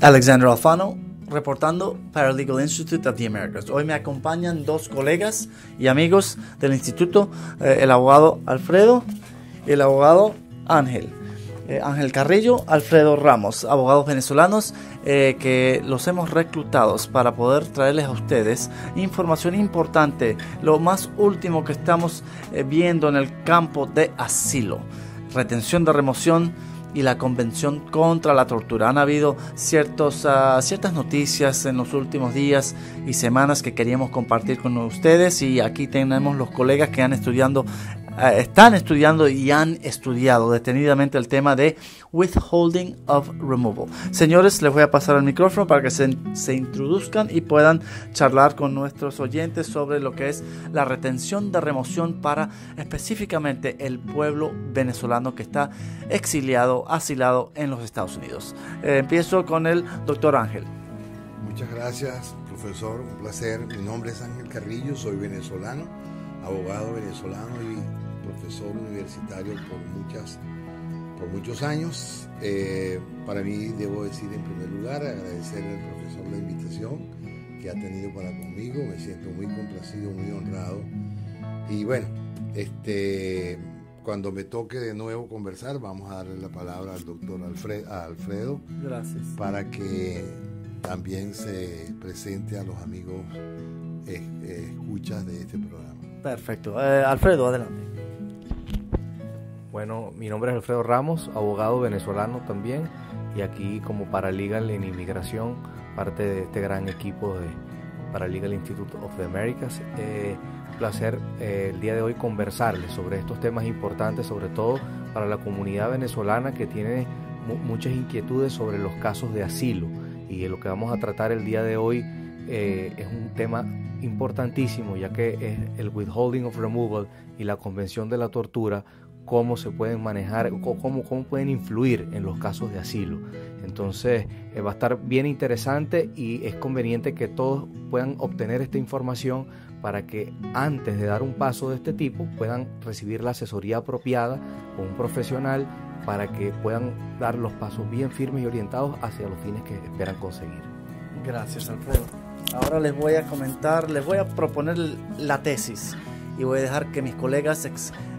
Alexander Alfano, reportando para el Legal Institute of the Americas. Hoy me acompañan dos colegas y amigos del instituto, el abogado Alfredo y el abogado Ángel. Ángel Carrillo, Alfredo Ramos, abogados venezolanos que los hemos reclutado para poder traerles a ustedes información importante, lo más último que estamos viendo en el campo de asilo, retención de remoción y la Convención contra la Tortura. Han habido ciertas noticias en los últimos días y semanas que queríamos compartir con ustedes, y aquí tenemos los colegas que están estudiando y han estudiado detenidamente el tema de withholding of removal. Señores, les voy a pasar el micrófono para que se introduzcan y puedan charlar con nuestros oyentes sobre lo que es la retención de remoción para específicamente el pueblo venezolano que está asilado en los Estados Unidos. Empiezo con el doctor Ángel. Muchas gracias, profesor, un placer. Mi nombre es Ángel Carrillo, soy venezolano, abogado venezolano y profesor universitario por muchos años. Para mí, debo decir en primer lugar, agradecer al profesor la invitación que ha tenido para conmigo. Me siento muy complacido, muy honrado. Y bueno, cuando me toque de nuevo conversar, vamos a darle la palabra al doctor Alfredo. Gracias. Para que también se presente a los amigos escuchas de este programa. Perfecto. Alfredo, adelante. Bueno, mi nombre es Alfredo Ramos, abogado venezolano también, y aquí como paralegal en inmigración, parte de este gran equipo de Paralegal Institute of the Americas. Un placer el día de hoy conversarles sobre estos temas importantes, sobre todo para la comunidad venezolana que tiene muchas inquietudes sobre los casos de asilo, y lo que vamos a tratar el día de hoy es un tema importantísimo, ya que es el withholding of removal y la Convención de la Tortura, cómo se pueden manejar, cómo pueden influir en los casos de asilo. Entonces va a estar bien interesante, y es conveniente que todos puedan obtener esta información para que antes de dar un paso de este tipo puedan recibir la asesoría apropiada con un profesional, para que puedan dar los pasos bien firmes y orientados hacia los fines que esperan conseguir. Gracias, Alfredo. Ahora les voy a proponer la tesis, y voy a dejar que mis colegas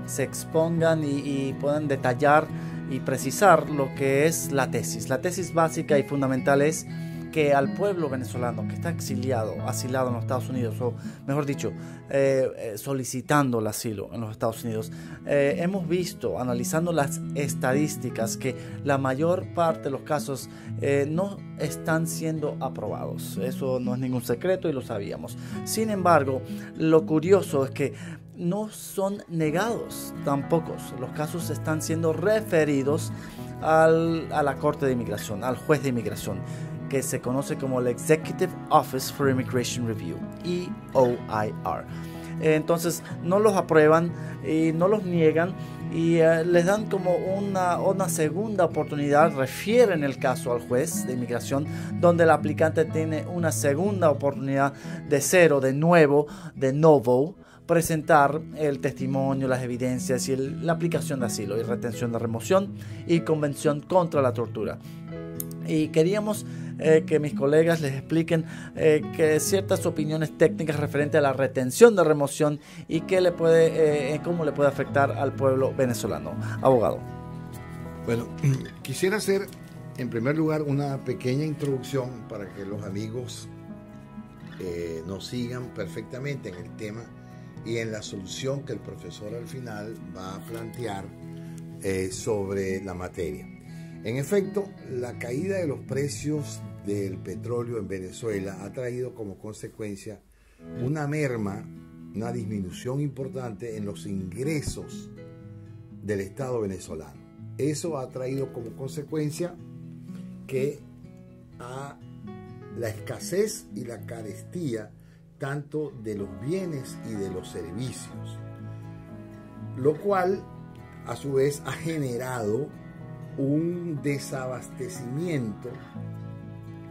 se expongan y puedan detallar y precisar lo que es la tesis. La tesis básica y fundamental es que al pueblo venezolano que está asilado en los Estados Unidos, o mejor dicho, solicitando el asilo en los Estados Unidos, hemos visto, analizando las estadísticas, que la mayor parte de los casos no están siendo aprobados. Eso no es ningún secreto y lo sabíamos. Sin embargo, lo curioso es que no son negados tampoco. Los casos están siendo referidos a la Corte de Inmigración, al juez de inmigración, que se conoce como el Executive Office for Immigration Review, EOIR. Entonces no los aprueban y no los niegan, y les dan como una segunda oportunidad. Refieren el caso al juez de inmigración, donde el aplicante tiene una segunda oportunidad de novo, presentar el testimonio, las evidencias y la aplicación de asilo y retención de remoción y Convención contra la Tortura. Y queríamos que mis colegas les expliquen que ciertas opiniones técnicas referentes a la retención de remoción y cómo le puede afectar al pueblo venezolano. Abogado. Bueno, quisiera hacer en primer lugar una pequeña introducción para que los amigos nos sigan perfectamente en el tema y en la solución que el profesor al final va a plantear sobre la materia. En efecto, la caída de los precios del petróleo en Venezuela ha traído como consecuencia una merma, una disminución importante en los ingresos del Estado venezolano. Eso ha traído como consecuencia que la escasez y la carestía tanto de los bienes y de los servicios, lo cual a su vez ha generado un desabastecimiento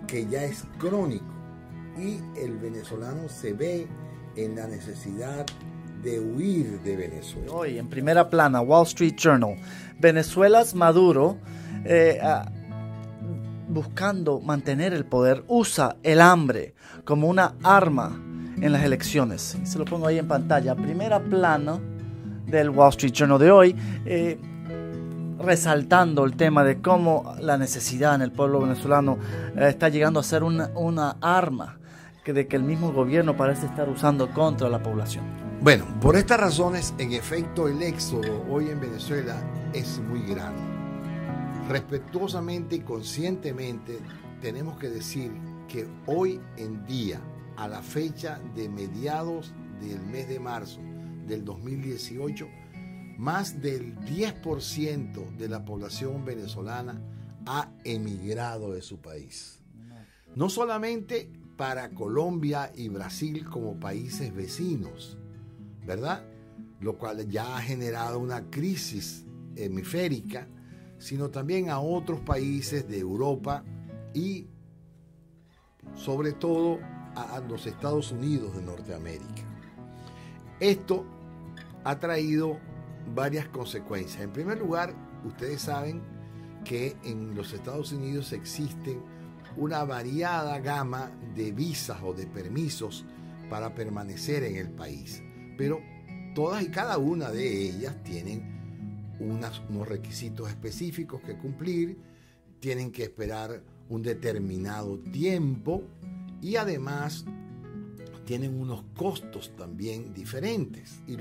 que ya es crónico, y el venezolano se ve en la necesidad de huir de Venezuela. Hoy en primera plana, Wall Street Journal, Venezuela's Maduro buscando mantener el poder, usa el hambre como una arma en las elecciones. Se lo pongo ahí en pantalla. Primera plana del Wall Street Journal de hoy, resaltando el tema de cómo la necesidad en el pueblo venezolano está llegando a ser una arma de que el mismo gobierno parece estar usando contra la población. Bueno, por estas razones, en efecto, el éxodo hoy en Venezuela es muy grande. Respetuosamente y conscientemente tenemos que decir que hoy en día, a la fecha de mediados del mes de marzo del 2018, más del 10% de la población venezolana ha emigrado de su país. No solamente para Colombia y Brasil como países vecinos, ¿verdad? Lo cual ya ha generado una crisis hemisférica, sino también a otros países de Europa y sobre todo a los Estados Unidos de Norteamérica. Esto ha traído varias consecuencias. En primer lugar, ustedes saben que en los Estados Unidos existen una variada gama de visas o de permisos para permanecer en el país, pero todas y cada una de ellas tienen unos requisitos específicos que cumplir, tienen que esperar un determinado tiempo y además tienen unos costos también diferentes. Y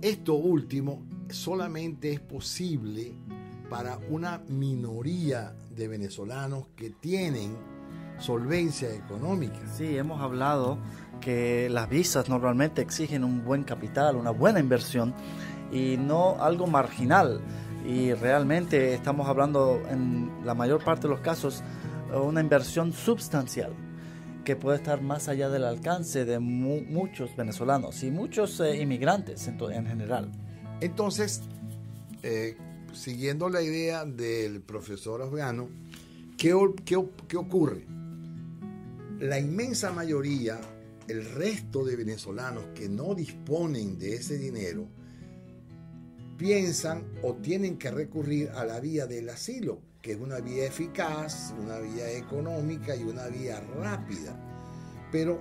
esto último solamente es posible para una minoría de venezolanos que tienen solvencia económica. Sí, hemos hablado que las visas normalmente exigen un buen capital, una buena inversión y no algo marginal. Y realmente estamos hablando en la mayor parte de los casos una inversión substancial que puede estar más allá del alcance de muchos venezolanos y muchos inmigrantes en general. Entonces, siguiendo la idea del profesor Afgano, ¿qué ocurre? La inmensa mayoría, el resto de venezolanos que no disponen de ese dinero, piensan o tienen que recurrir a la vía del asilo, que es una vía eficaz, una vía económica y una vía rápida. Pero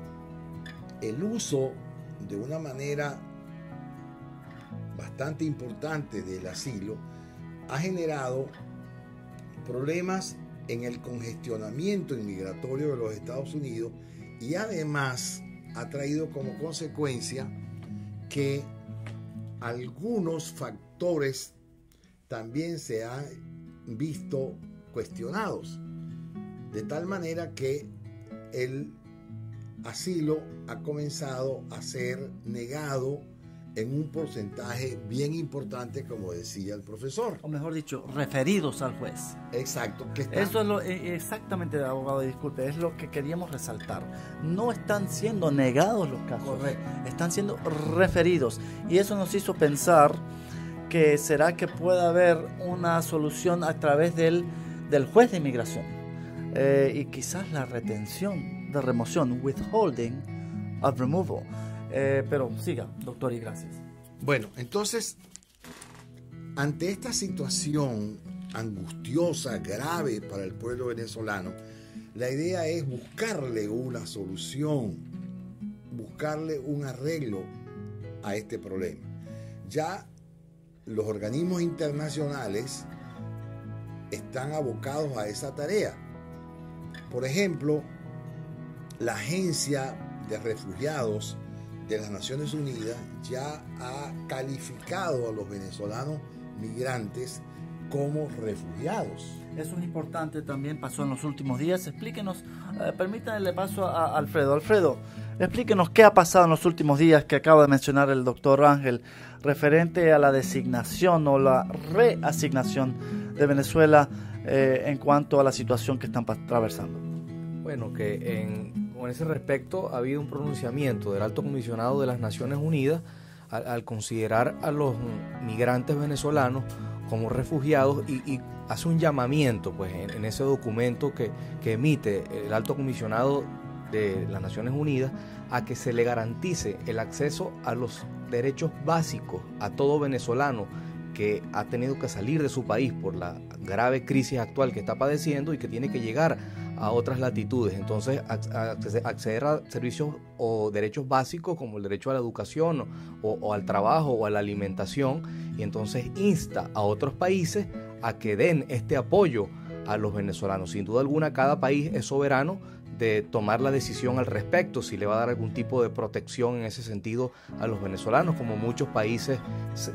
el uso de una manera bastante importante del asilo ha generado problemas en el congestionamiento inmigratorio de los Estados Unidos y además ha traído como consecuencia que algunos factores también se han visto cuestionados, de tal manera que el asilo ha comenzado a ser negado en un porcentaje bien importante, como decía el profesor. O mejor dicho, referidos al juez. Exacto. Eso es exactamente, abogado, disculpe, es lo que queríamos resaltar. No están siendo negados los casos. Correcto. Están siendo referidos. Y eso nos hizo pensar que será que puede haber una solución a través del juez de inmigración. Y quizás la retención de remoción, withholding of removal. Pero siga, doctor, y gracias. Bueno, entonces, ante esta situación angustiosa, grave para el pueblo venezolano, la idea es buscarle una solución, buscarle un arreglo a este problema. Ya los organismos internacionales están abocados a esa tarea. Por ejemplo, la Agencia de Refugiados de las Naciones Unidas ya ha calificado a los venezolanos migrantes como refugiados. Eso es importante, también pasó en los últimos días. Explíquenos, permítanle paso a Alfredo. Alfredo, explíquenos qué ha pasado en los últimos días que acaba de mencionar el doctor Ángel, referente a la designación o la reasignación de Venezuela en cuanto a la situación que están atravesando. Bueno, que con ese respecto ha habido un pronunciamiento del Alto Comisionado de las Naciones Unidas al considerar a los migrantes venezolanos como refugiados y hace un llamamiento pues en ese documento que emite el Alto Comisionado de las Naciones Unidas a que se le garantice el acceso a los derechos básicos a todo venezolano que ha tenido que salir de su país por la grave crisis actual que está padeciendo y que tiene que llegar a otras latitudes. Entonces, acceder a servicios o derechos básicos como el derecho a la educación o al trabajo o a la alimentación, y entonces insta a otros países a que den este apoyo a los venezolanos. Sin duda alguna, cada país es soberano de tomar la decisión al respecto, si le va a dar algún tipo de protección en ese sentido a los venezolanos, como muchos países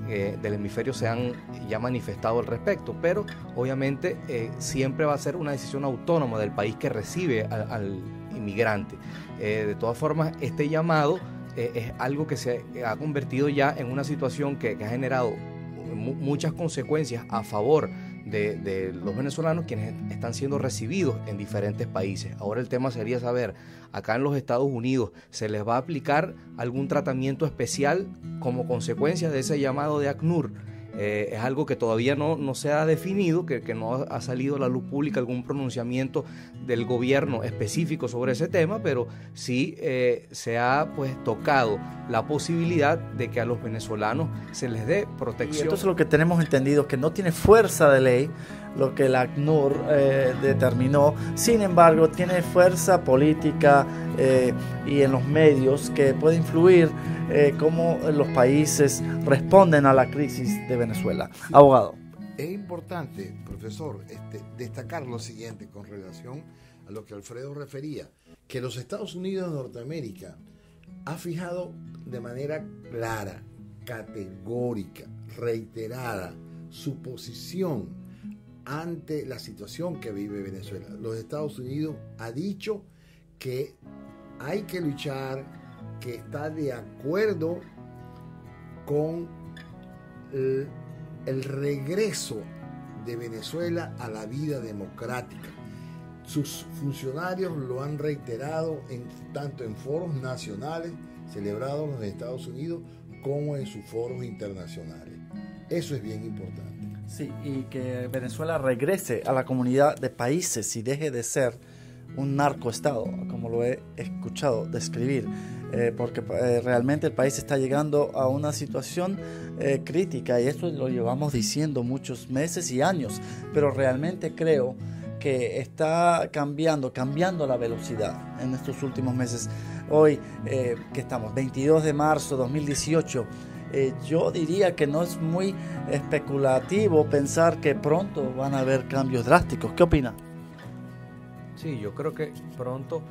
del hemisferio se han ya manifestado al respecto, pero obviamente siempre va a ser una decisión autónoma del país que recibe al inmigrante. De todas formas, este llamado es algo que se ha convertido ya en una situación que ha generado muchas consecuencias a favor de los venezolanos, quienes están siendo recibidos en diferentes países. Ahora el tema sería saber, acá en los Estados Unidos, ¿se les va a aplicar algún tratamiento especial como consecuencia de ese llamado de ACNUR? Es algo que todavía no se ha definido, que no ha salido a la luz pública algún pronunciamiento del gobierno específico sobre ese tema, pero sí se ha tocado la posibilidad de que a los venezolanos se les dé protección. Y entonces lo que tenemos entendido es que no tiene fuerza de ley lo que el ACNUR determinó, sin embargo tiene fuerza política y en los medios que puede influir cómo los países responden a la crisis de Venezuela. Sí. Abogado. Es importante, profesor, destacar lo siguiente con relación a lo que Alfredo refería, que los Estados Unidos de Norteamérica ha fijado de manera clara, categórica, reiterada su posición ante la situación que vive Venezuela. Los Estados Unidos ha dicho que hay que luchar, que está de acuerdo con el regreso de Venezuela a la vida democrática. Sus funcionarios lo han reiterado tanto en foros nacionales celebrados en los Estados Unidos como en sus foros internacionales. Eso es bien importante. Sí, y que Venezuela regrese a la comunidad de países y deje de ser un narcoestado, como lo he escuchado describir, porque realmente el país está llegando a una situación crítica, y esto lo llevamos diciendo muchos meses y años, pero realmente creo que está cambiando la velocidad en estos últimos meses. Hoy, que estamos, 22 de marzo de 2018, yo diría que no es muy especulativo pensar que pronto van a haber cambios drásticos. ¿Qué opina? Sí, yo creo que pronto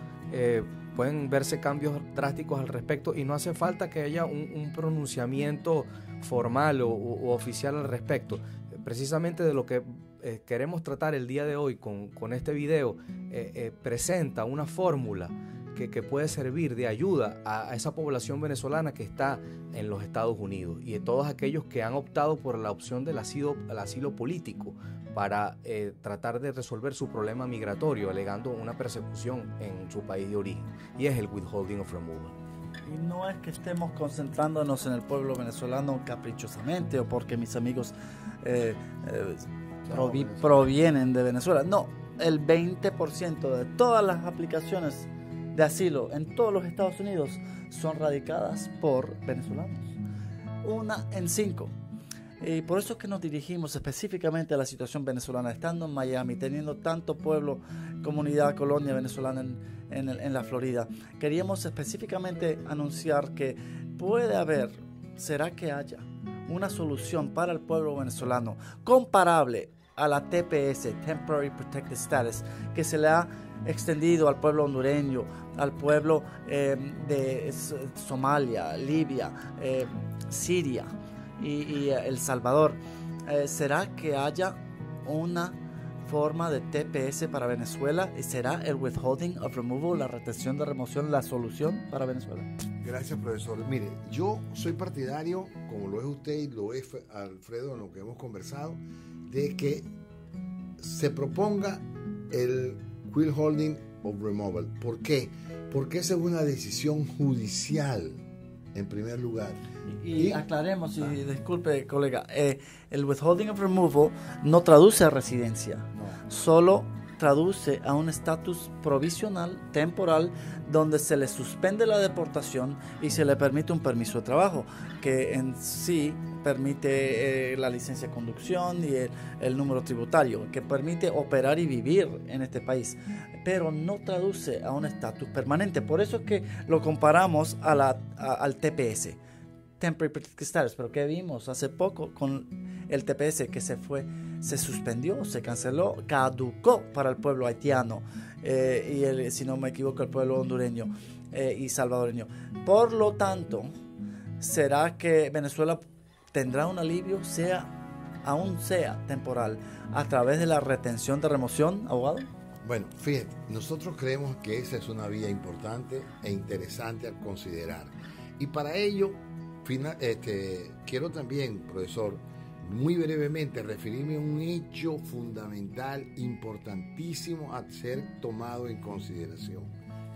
pueden verse cambios drásticos al respecto, y no hace falta que haya un pronunciamiento formal o oficial al respecto. Precisamente de lo que queremos tratar el día de hoy con este video, presenta una fórmula que puede servir de ayuda a esa población venezolana que está en los Estados Unidos, y de todos aquellos que han optado por la opción del asilo político para tratar de resolver su problema migratorio, alegando una persecución en su país de origen, y es el withholding of removal. Y no es que estemos concentrándonos en el pueblo venezolano caprichosamente o porque mis amigos provienen de Venezuela. No, el 20% de todas las aplicaciones de asilo en todos los Estados Unidos son radicadas por venezolanos. 1 en 5. Y por eso es que nos dirigimos específicamente a la situación venezolana, estando en Miami, teniendo tanto pueblo, comunidad, colonia venezolana en la Florida. Queríamos específicamente anunciar que puede haber, será que haya una solución para el pueblo venezolano comparable a la TPS, Temporary Protected Status, que se le ha extendido al pueblo hondureño, al pueblo de Somalia, Libia, Siria y El Salvador. ¿Será que haya una forma de TPS para Venezuela? ¿Y será el withholding of removal, la retención de remoción, la solución para Venezuela? Gracias, profesor. Mire, yo soy partidario, como lo es usted y lo es Alfredo, en lo que hemos conversado, de que se proponga el withholding of removal. ¿Por qué? Porque esa es una decisión judicial, en primer lugar. Y aclaremos, y disculpe, colega, el withholding of removal no traduce a residencia, solo traduce a un estatus provisional, temporal, donde se le suspende la deportación y se le permite un permiso de trabajo, que en sí permite la licencia de conducción y el número tributario, que permite operar y vivir en este país, pero no traduce a un estatus permanente. Por eso es que lo comparamos al TPS, Temporary Protected Status, pero que vimos hace poco con el TPS que se suspendió, se canceló, caducó para el pueblo haitiano y si no me equivoco el pueblo hondureño y salvadoreño. Por lo tanto, ¿será que Venezuela tendrá un alivio, aún sea temporal, a través de la retención de remoción, abogado? Bueno, fíjate, nosotros creemos que esa es una vía importante e interesante a considerar. Y para ello, quiero también, profesor, muy brevemente referirme a un hecho fundamental, importantísimo a ser tomado en consideración.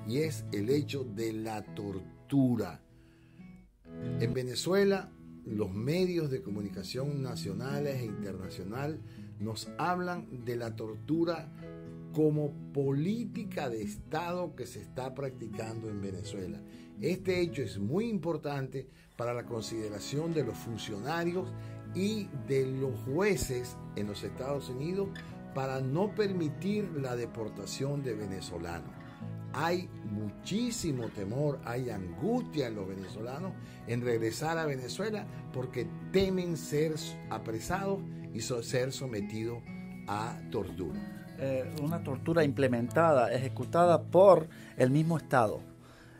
Y es el hecho de la tortura. En Venezuela, los medios de comunicación nacionales e internacional nos hablan de la tortura como política de Estado que se está practicando en Venezuela. Este hecho es muy importante para la consideración de los funcionarios y de los jueces en los Estados Unidos para no permitir la deportación de venezolanos. Hay muchísimo temor, hay angustia en los venezolanos en regresar a Venezuela porque temen ser apresados y ser sometidos a tortura. Una tortura implementada, ejecutada por el mismo Estado.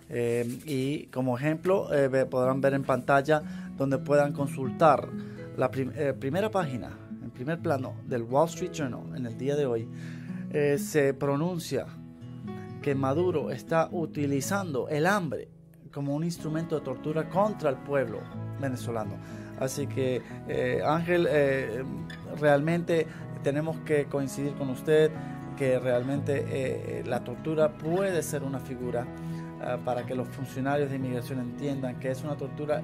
Y como ejemplo podrán ver en pantalla donde puedan consultar la primera página, en primer plano del Wall Street Journal en el día de hoy. Se pronuncia que Maduro está utilizando el hambre como un instrumento de tortura contra el pueblo venezolano. Así que Ángel, realmente tenemos que coincidir con usted que realmente la tortura puede ser una figura para que los funcionarios de inmigración entiendan que es una tortura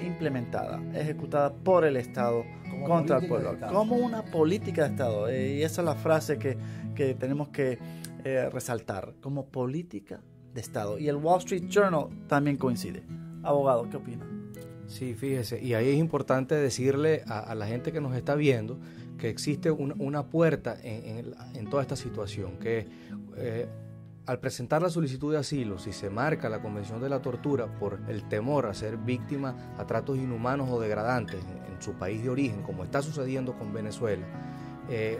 implementada, ejecutada por el Estado como contra el pueblo, como una política de Estado. Y esa es la frase que tenemos que resaltar, como política de Estado. Y el Wall Street Journal también coincide. Abogado, ¿qué opina? Sí, fíjese, y ahí es importante decirle a la gente que nos está viendo que existe una puerta en toda esta situación, que al presentar la solicitud de asilo, si se marca la Convención de la Tortura por el temor a ser víctima a tratos inhumanos o degradantes en su país de origen, como está sucediendo con Venezuela,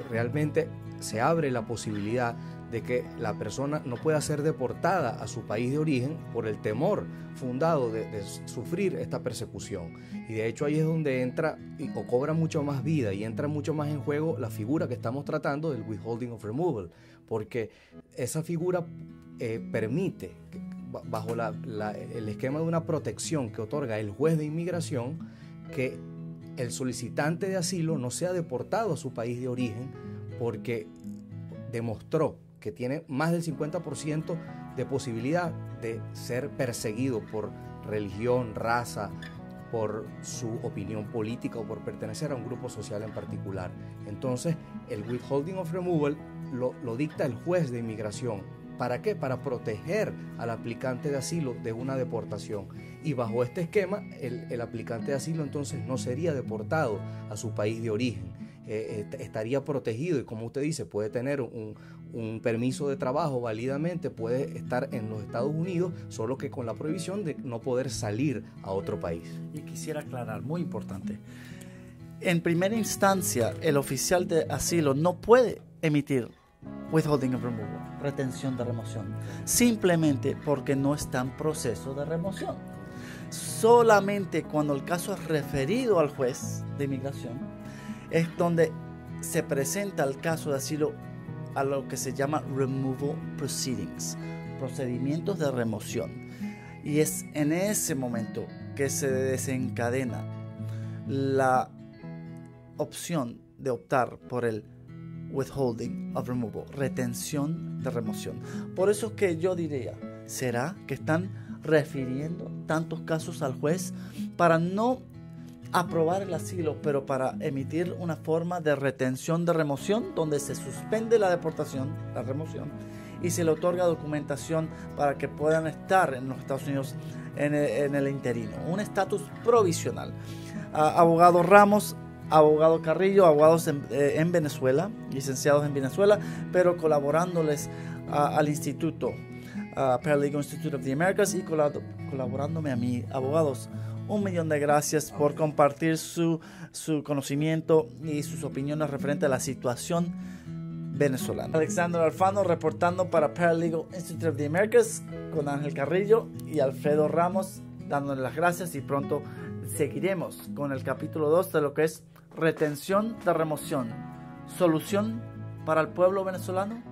realmente se abre la posibilidad de que la persona no pueda ser deportada a su país de origen por el temor fundado de sufrir esta persecución. Y de hecho ahí es donde entra o cobra mucho más vida y entra mucho más en juego la figura que estamos tratando del withholding of removal, porque esa figura permite, bajo el esquema de una protección que otorga el juez de inmigración, que el solicitante de asilo no sea deportado a su país de origen porque demostró que tiene más del 50% de posibilidad de ser perseguido por religión, raza, por su opinión política o por pertenecer a un grupo social en particular. Entonces, el withholding of removal lo dicta el juez de inmigración. ¿Para qué? Para proteger al aplicante de asilo de una deportación. Y bajo este esquema, el aplicante de asilo entonces no sería deportado a su país de origen. Estaría protegido y, como usted dice, puede tener un permiso de trabajo válidamente, puede estar en los Estados Unidos, solo que con la prohibición de no poder salir a otro país. Y quisiera aclarar, muy importante, en primera instancia el oficial de asilo no puede emitir withholding of removal, retención de remoción, simplemente porque no está en proceso de remoción. Solamente cuando el caso es referido al juez de inmigración es donde se presenta el caso de asilo a lo que se llama removal proceedings, procedimientos de remoción. Y es en ese momento que se desencadena la opción de optar por el withholding of removal, retención de remoción. Por eso es que yo diría, ¿será que están refiriendo tantos casos al juez para no aprobar el asilo, pero para emitir una forma de retención de remoción donde se suspende la deportación, la remoción, y se le otorga documentación para que puedan estar en los Estados Unidos en el interino, un estatus provisional. Abogado Ramos, abogado Carrillo, abogados en Venezuela, licenciados en Venezuela, pero colaborándoles al instituto, Paralegal Institute of the Americas, y colaborándome a mí. Abogados, 1.000.000 de gracias por compartir su conocimiento y sus opiniones referente a la situación venezolana. Alexander Alfano reportando para Paralegal Institute of the Americas con Ángel Carrillo y Alfredo Ramos, dándole las gracias, y pronto seguiremos con el capítulo 2 de lo que es retención de remoción, solución para el pueblo venezolano.